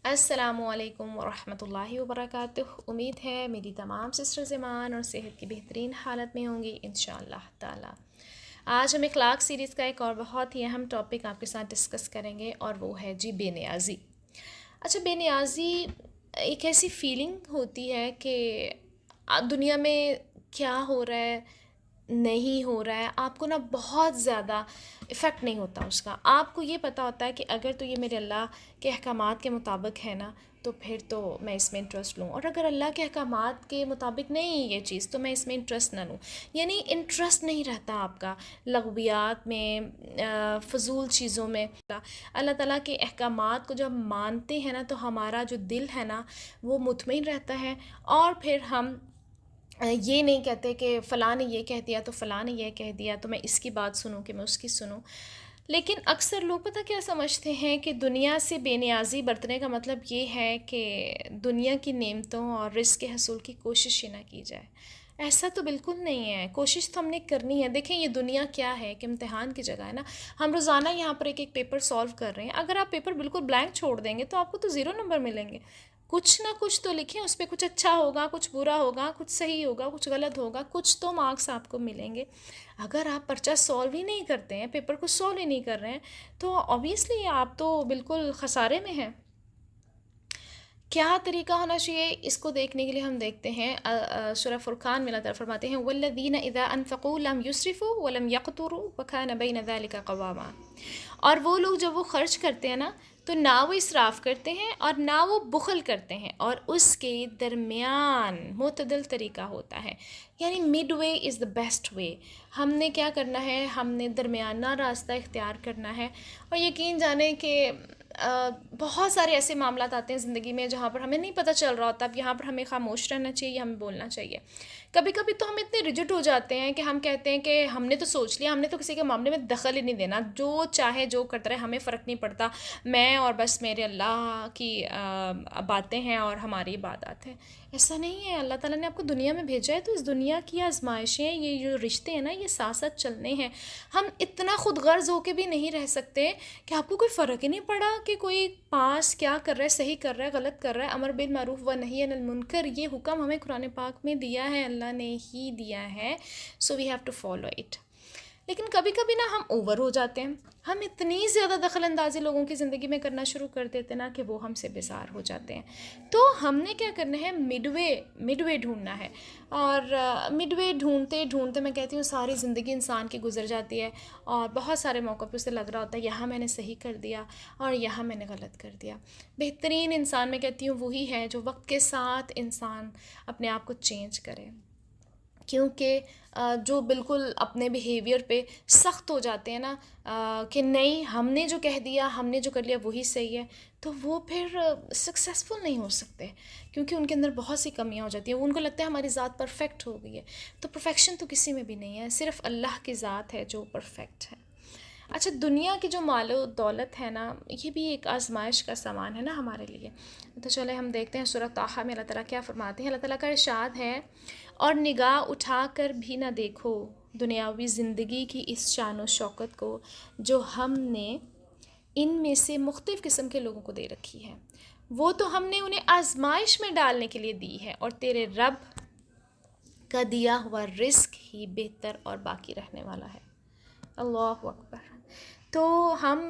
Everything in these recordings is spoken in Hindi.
अस्सलामुअलैकुम वरहमतुल्लाहि वबरकातुह। उम्मीद है मेरी तमाम सिस्टर्स ईमान और सेहत की बेहतरीन हालत में होंगी इंशाअल्लाह ताला। आज हम इखलाक सीरीज़ का एक और बहुत ही अहम टॉपिक आपके साथ डिस्कस करेंगे और वो है जी बेनियाज़ी। अच्छा, बेनियाज़ी एक ऐसी फीलिंग होती है कि दुनिया में क्या हो रहा है नहीं हो रहा है, आपको ना बहुत ज़्यादा इफ़ेक्ट नहीं होता उसका। आपको ये पता होता है कि अगर तो ये मेरे अल्लाह के अहकामात के मुताबिक है ना, तो फिर तो मैं इसमें इंटरेस्ट लूँ, और अगर अल्लाह के अहकामात के मुताबिक नहीं है ये चीज़ तो मैं इसमें इंटरेस्ट ना लूँ। यानी इंटरेस्ट नहीं रहता आपका लगवियात में, फ़जूल चीज़ों में। अल्लाह ताला के अहकामात को जब मानते हैं ना, तो हमारा जो दिल है ना वो मुतमईन रहता है। और फिर हम ये नहीं कहते कि फ़लाँ ने ये कह दिया तो फ़लाँ ने ये कह दिया तो मैं इसकी बात सुनूं कि मैं उसकी सुनूं। लेकिन अक्सर लोग पता क्या समझते हैं कि दुनिया से बेनियाज़ी बरतने का मतलब ये है कि दुनिया की नेमतों और रिज़्क़ के हसूल की कोशिश ही ना की जाए। ऐसा तो बिल्कुल नहीं है, कोशिश तो हमने करनी है। देखें, ये दुनिया क्या है कि इम्तिहान की जगह है ना। हम रोज़ाना यहाँ पर एक एक पेपर सॉल्व कर रहे हैं। अगर आप पेपर बिल्कुल ब्लैंक छोड़ देंगे तो आपको तो ज़ीरो नंबर मिलेंगे। कुछ ना कुछ तो लिखें, उस पर कुछ अच्छा होगा, कुछ बुरा होगा, कुछ सही होगा, कुछ गलत होगा, कुछ तो मार्क्स आपको मिलेंगे। अगर आप पर्चा सॉल्व ही नहीं करते हैं, पेपर को सॉल्व ही नहीं कर रहे हैं, तो ऑब्वियसली आप तो बिल्कुल खसारे में हैं। क्या तरीका होना चाहिए इसको देखने के लिए हम देखते हैं सूरह फुरकान में अल्लाह ताला फरमाते हैं वल्लज़ीना इज़ा अनफ़क़ू लम युस्रिफ़ू व लम यक़तुरू व कान बैन ज़ालिका क़वामा। और वो लोग जब वो खर्च करते हैं ना, तो ना वो इसराफ़ करते हैं और ना वो बुखल करते हैं, और उसके दरमियान मुतदल तरीका होता है। यानी mid way is the best way. हमने क्या करना है, हमने दरमियाना रास्ता इख्तियार करना है। और यकीन जाने कि बहुत सारे ऐसे मामलात आते हैं ज़िंदगी में जहाँ पर हमें नहीं पता चल रहा होता। अब यहाँ पर हमें खामोश रहना चाहिए, हमें बोलना चाहिए। कभी कभी तो हम इतने रिजिड हो जाते हैं कि हम कहते हैं कि हमने तो सोच लिया, हमने तो किसी के मामले में दखल ही नहीं देना, जो चाहे जो करता रहे, हमें फ़र्क नहीं पड़ता। मैं और बस मेरे अल्लाह की बातें हैं और हमारी इबादत है। ऐसा नहीं है। अल्लाह ताला ने आपको दुनिया में भेजा है तो इस दुनिया की आजमाइशें, ये जो रिश्ते हैं ना, ये साथ साथ चलने हैं। हम इतना खुद गर्ज होके भी नहीं रह सकते कि आपको कोई फ़र्क ही नहीं पड़ा कि कोई पास क्या कर रहा है, सही कर रहा है, गलत कर रहा है। अमर बिल मारूफ व नही अनिल मुनकर, ये हुक्म हमें कुरान पाक में दिया है, अल्लाह ने ही दिया है। So we have to follow it. लेकिन कभी कभी ना हम ओवर हो जाते हैं, हम इतनी ज़्यादा दखल अंदाज़ी लोगों की ज़िंदगी में करना शुरू कर देते ना कि वो हमसे बेजार हो जाते हैं। तो हमने क्या करना है, मिडवे ढूंढना है। और मिडवे ढूंढते ढूंढते मैं कहती हूँ सारी ज़िंदगी इंसान की गुजर जाती है, और बहुत सारे मौक़ों पे उसे लग रहा होता है यहाँ मैंने सही कर दिया और यहाँ मैंने गलत कर दिया। बेहतरीन इंसान मैं कहती हूँ वही है जो वक्त के साथ इंसान अपने आप को चेंज करे। क्योंकि जो बिल्कुल अपने बिहेवियर पे सख्त हो जाते हैं ना, कि नहीं हमने जो कह दिया, हमने जो कर लिया वही सही है, तो वो फिर सक्सेसफुल नहीं हो सकते। क्योंकि उनके अंदर बहुत सी कमियां हो जाती हैं। उनको लगता है हमारी ज़ात परफेक्ट हो गई है। तो परफेक्शन तो किसी में भी नहीं है, सिर्फ अल्लाह की ज़ात है जो परफेक्ट है। अच्छा, दुनिया की जो मालो दौलत है ना, ये भी एक आजमाइश का सामान है ना हमारे लिए। तो चले हम देखते हैं सूरह ताहा में अल्लाह ताला क्या फरमाते हैं। अल्लाह ताला का इरशाद है, और निगाह उठा कर भी ना देखो दुनियावी ज़िंदगी की इस शान व शौकत को जो हमने इनमें से मुख्तलिफ़ किस्म के लोगों को दे रखी है। वो तो हमने उन्हें आजमाइश में डालने के लिए दी है, और तेरे रब का दिया हुआ रिस्क ही बेहतर और बाकी रहने वाला है। अल्लाह अकबर। तो हम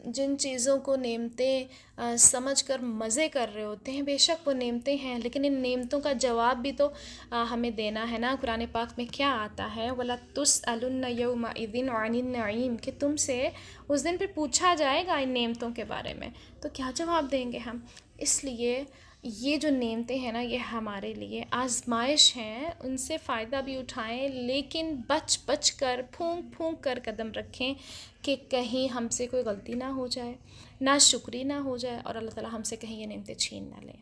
जिन चीज़ों को नेमतें समझ कर मज़े कर रहे होते हैं, बेशक वो नेमतें हैं, लेकिन इन नेमतों का जवाब भी तो हमें देना है ना। कुरान पाक में क्या आता है, वला तुसअलुन्ना यौमा इज़िन अनिन नईम, कि तुमसे उस दिन फिर पूछा जाएगा इन नेमतों के बारे में, तो क्या जवाब देंगे हम। इसलिए ये जो नेमतें हैं ना, ये हमारे लिए आजमाइश हैं, उनसे फ़ायदा भी उठाएं, लेकिन बच बच कर, फूंक फूंक कर कदम रखें कि कहीं हमसे कोई गलती ना हो जाए, ना शुक्री ना हो जाए, और अल्लाह ताला हमसे कहीं ये नेमतें छीन ना लें।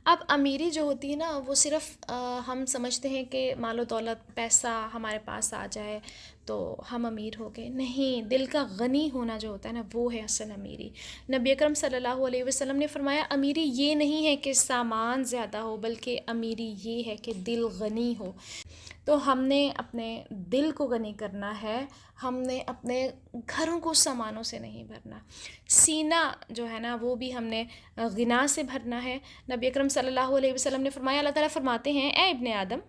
अब अमीरी जो होती है ना, वो सिर्फ़ हम समझते हैं कि मालो दौलत, पैसा हमारे पास आ जाए तो हम अमीर हो गए। नहीं, दिल का गनी होना जो होता है ना, वो है असल अमीरी। नबी अकरम सल्लल्लाहु अलैहि वसल्लम ने फरमाया, अमीरी ये नहीं है कि सामान ज़्यादा हो, बल्कि अमीरी ये है कि दिल गनी हो। तो हमने अपने दिल को गनी करना है, हमने अपने घरों को सामानों से नहीं भरना। सीना जो है ना, वो भी हमने गिना से भरना है। नबी अकरम सल्लल्लाहु अलैहि वसल्लम ने फरमाया, अल्लाह ताला फरमाते हैं, ए इब्ने आदम,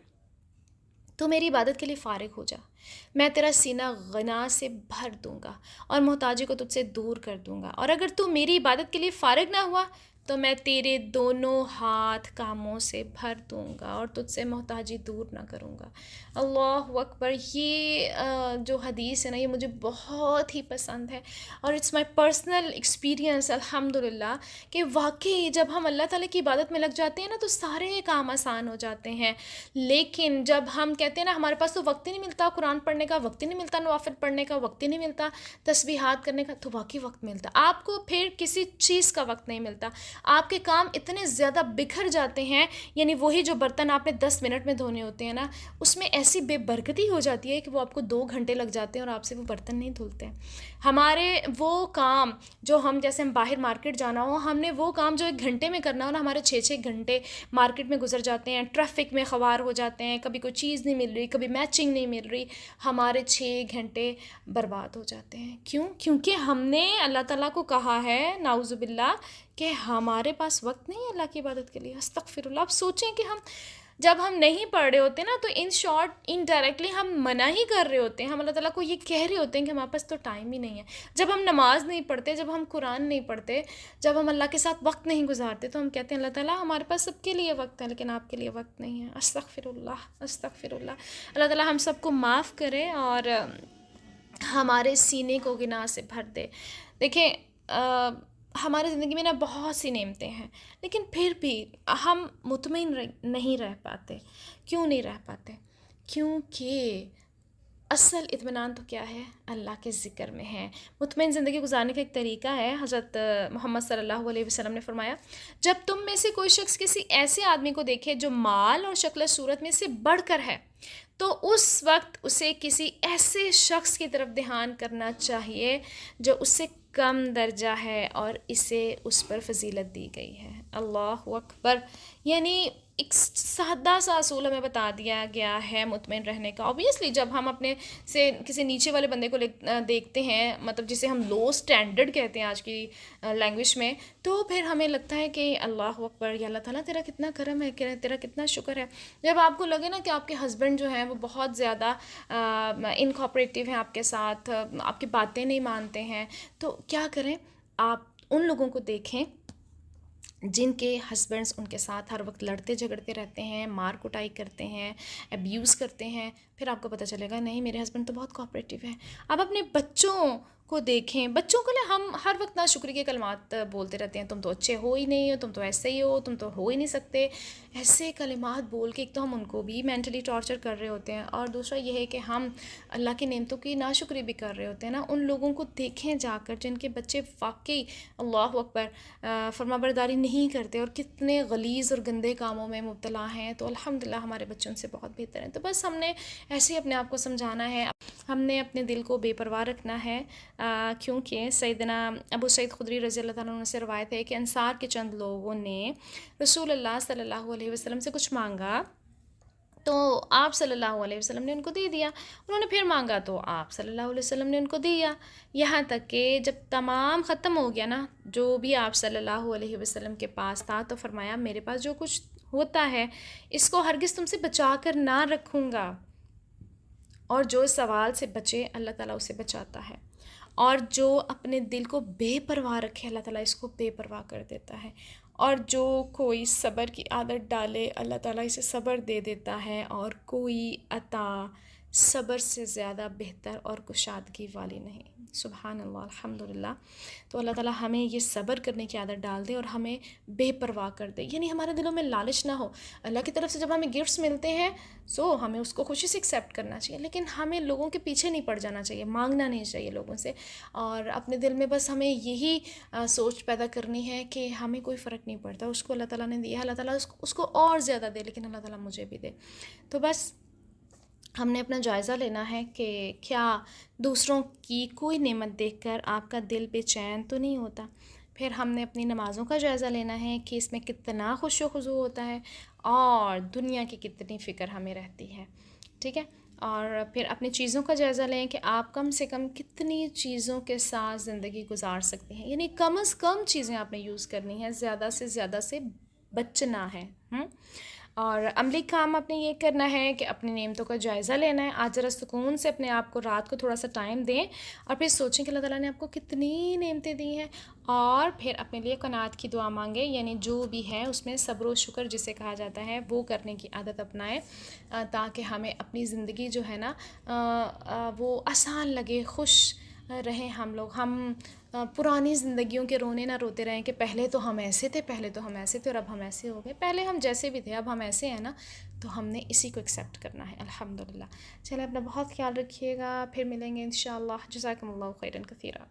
तो मेरी इबादत के लिए फ़ारिग हो जा, मैं तेरा सीना गना से भर दूँगा और मोहताजी को तुझसे दूर कर दूँगा। और अगर तू मेरी इबादत के लिए फ़ारिग ना हुआ तो मैं तेरे दोनों हाथ कामों से भर दूँगा और तुझसे मोहताजी दूर ना करूँगा। अल्लाह अकबर। ये जो हदीस है ना, ये मुझे बहुत ही पसंद है और इट्स माय पर्सनल एक्सपीरियंस अल्हम्दुलिल्लाह कि वाकई जब हम अल्लाह ताला की इबादत में लग जाते हैं ना, तो सारे काम आसान हो जाते हैं। लेकिन जब हम कहते हैं ना, हमारे पास तो वक्त ही नहीं मिलता, कुरान पढ़ने का वक्त ही नहीं मिलता, नवाफिल पढ़ने का वक्त ही नहीं मिलता, तस्बीहात करने का, तो वाकई वक्त मिलता, आपको फिर किसी चीज़ का वक्त नहीं मिलता। आपके काम इतने ज़्यादा बिखर जाते हैं, यानी वही जो बर्तन आपने 10 मिनट में धोने होते हैं ना, उसमें ऐसी बेबरकती हो जाती है कि वो आपको 2 घंटे लग जाते हैं और आपसे वो बर्तन नहीं धुलते हैं। हमारे वो काम जो हम, जैसे हम बाहर मार्केट जाना हो, हमने वो काम जो 1 घंटे में करना हो ना, हमारे 6-6 घंटे मार्केट में गुजर जाते हैं, ट्रैफिक में ख़वार हो जाते हैं, कभी कोई चीज़ नहीं मिल रही, कभी मैचिंग नहीं मिल रही, हमारे 6 घंटे बर्बाद हो जाते हैं। क्यों? क्योंकि हमने अल्लाह ताला को कहा है, नाउज़ुबिल्लाह, कि हमारे पास वक्त नहीं है अल्लाह की इबादत के लिए। अस्तगफिरुल्लाह। आप सोचें कि हम जब हम नहीं पढ़ रहे होते ना, तो इन शॉर्ट इनडायरेक्टली हम मना ही कर रहे होते हैं, हम अल्लाह ताला को ये कह रहे होते हैं कि हमारे पास तो टाइम ही नहीं है। जब हम नमाज नहीं पढ़ते, जब हम कुरान नहीं पढ़ते, जब हम अल्लाह के साथ वक्त नहीं गुजारते, तो हम कहते हैं अल्लाह ताला हमारे पास सबके लिए वक्त है लेकिन आपके लिए वक्त नहीं है। अस्तगफिरुल्लाह, अस्तगफिरुल्लाह। अल्लाह ताला हम सबको माफ़ करे और हमारे सीने को गिनाह से भर दे। देखें, हमारी ज़िंदगी में ना बहुत सी नेमतें हैं, लेकिन फिर भी हम मुतमईन नहीं रह पाते। क्यों नहीं रह पाते? क्योंकि असल इत्मीनान तो क्या है? अल्लाह के ज़िक्र में है। मुतमईन ज़िंदगी गुजारने का एक तरीका है। हज़रत मोहम्मद सल्लल्लाहु अलैहि वसल्लम ने फरमाया, जब तुम में से कोई शख्स किसी ऐसे आदमी को देखे जो माल और शक्ल सूरत में से बढ़कर है, तो उस वक्त उसे किसी ऐसे शख्स की तरफ ध्यान करना चाहिए जो उससे कम दर्जा है और इसे उस पर फजीलत दी गई है। अल्लाह अकबर। यानी एक सादा सा असूल हमें बता दिया गया है मुतमईन रहने का। ऑब्वियसली जब हम अपने से किसी नीचे वाले बंदे को देखते हैं, मतलब जिसे हम लो स्टैंडर्ड कहते हैं आज की लैंग्वेज में, तो फिर हमें लगता है कि अल्लाह अकबर, या अल्लाह ताला तेरा कितना करम है, तेरा कितना शुक्र है। जब आपको लगे ना कि आपके हस्बैंड जो हैं वो बहुत ज़्यादा इनकॉपरेटिव हैं आपके साथ, आपकी बातें नहीं मानते हैं, तो क्या करें? आप उन लोगों को देखें जिनके हस्बैंड्स उनके साथ हर वक्त लड़ते झगड़ते रहते हैं, मार कुटाई करते हैं, अब्यूज़ करते हैं, फिर आपको पता चलेगा नहीं, मेरे हस्बैंड तो बहुत कोऑपरेटिव हैं। आप अपने बच्चों को देखें, बच्चों के लिए हम हर वक्त ना शुक्र के कलिमात बोलते रहते हैं, तुम तो अच्छे हो ही नहीं हो, तुम तो ऐसे ही हो, तुम तो हो ही नहीं सकते, ऐसे कलिमात बोल के एक तो हम उनको भी मेंटली टॉर्चर कर रहे होते हैं, और दूसरा ये है कि हम अल्लाह की नेमतों की नाशुक्री भी कर रहे होते हैं ना। उन लोगों को देखें जाकर जिनके बच्चे वाकई अल्लाह अकबर फरमाबरदारी नहीं करते और कितने गलीज़ और गंदे कामों में मुब्तला हैं, तो अल्हम्दुलिल्लाह हमारे बच्चों से बहुत बेहतर हैं। तो बस हमने ऐसे ही अपने आप को समझाना है, हमने अपने दिल को बेपरवाह रखना है, क्योंकि सैयदना अबू सईद खुदरी रज़ी अल्लाह तआला अन्हु से रवायत है कि अंसार के चंद लोगों ने रसूलुल्लाह सल्लल्लाहु अलैहि वसल्लम से कुछ मांगा, तो आप सल्लल्लाहु अलैहि वसल्लम ने उनको दे दिया। उन्होंने फिर मांगा तो आप सल्लल्लाहु अलैहि वसल्लम ने उनको दिया। यहाँ तक कि जब तमाम ख़त्म हो गया ना, जो भी आप सल्लल्लाहु अलैहि वसल्लम के पास था, तो फरमाया मेरे पास जो कुछ होता है इसको हरगिज़ तुमसे बचा कर ना रखूँगा, और जो सवाल से बचे अल्लाह ताला उसे बचाता है, और जो अपने दिल को बेपरवाह रखे अल्लाह ताला इसको बेपरवाह कर देता है, और जो कोई सब्र की आदत डाले अल्लाह ताला इसे सब्र दे देता है, और कोई अता सब्र से ज़्यादा बेहतर और कुशादगी वाली नहीं। सुभान अल्लाह, अल्हम्दुलिल्लाह। तो अल्लाह ताला हमें ये सब्र करने की आदत डाल दे और हमें बेपरवाह कर दे, यानी हमारे दिलों में लालच ना हो। अल्लाह की तरफ से जब हमें गिफ्ट्स मिलते हैं, सो हमें उसको खुशी से एक्सेप्ट करना चाहिए, लेकिन हमें लोगों के पीछे नहीं पड़ जाना चाहिए, मांगना नहीं चाहिए लोगों से, और अपने दिल में बस हमें यही सोच पैदा करनी है कि हमें कोई फ़र्क नहीं पड़ता, उसको अल्लाह ताला ने दिया, अल्लाह ताला उसको और ज़्यादा दे, लेकिन अल्लाह ताला मुझे भी दे। तो बस हमने अपना जायज़ा लेना है कि क्या दूसरों की कोई नेमत देखकर आपका दिल बेचैन तो नहीं होता। फिर हमने अपनी नमाज़ों का जायज़ा लेना है कि इसमें कितना खुशू खुज़ू होता है और दुनिया की कितनी फ़िक्र हमें रहती है, ठीक है। और फिर अपनी चीज़ों का जायज़ा लें कि आप कम से कम कितनी चीज़ों के साथ ज़िंदगी गुजार सकते हैं, यानी कम से कम चीज़ें आपने यूज़ करनी है, ज़्यादा से बचना है। और अमली काम आपने ये करना है कि अपनी नेमतों का जायज़ा लेना है। आज ज़रा सुकून से अपने आप को रात को थोड़ा सा टाइम दें और फिर सोचें कि अल्लाह ताला ने आपको कितनी नेमतें दी हैं, और फिर अपने लिए क़नाअत की दुआ मांगें, यानी जो भी है उसमें सब्र व शुक्र जिसे कहा जाता है वो करने की आदत अपनाएं, ताकि हमें अपनी ज़िंदगी जो है ना वो आसान लगे, खुश रहें हम लोग। हम पुरानी ज़िंदगियों के रोने ना रोते रहें कि पहले तो हम ऐसे थे, पहले तो हम ऐसे थे और अब हम ऐसे हो गए। पहले हम जैसे भी थे अब हम ऐसे हैं ना, तो हमने इसी को एक्सेप्ट करना है। अल्हम्दुलिल्लाह। चलिए, अपना बहुत ख्याल रखिएगा, फिर मिलेंगे इंशाअल्लाह। जज़ाकुमुल्लाहु खैरन कसीरा।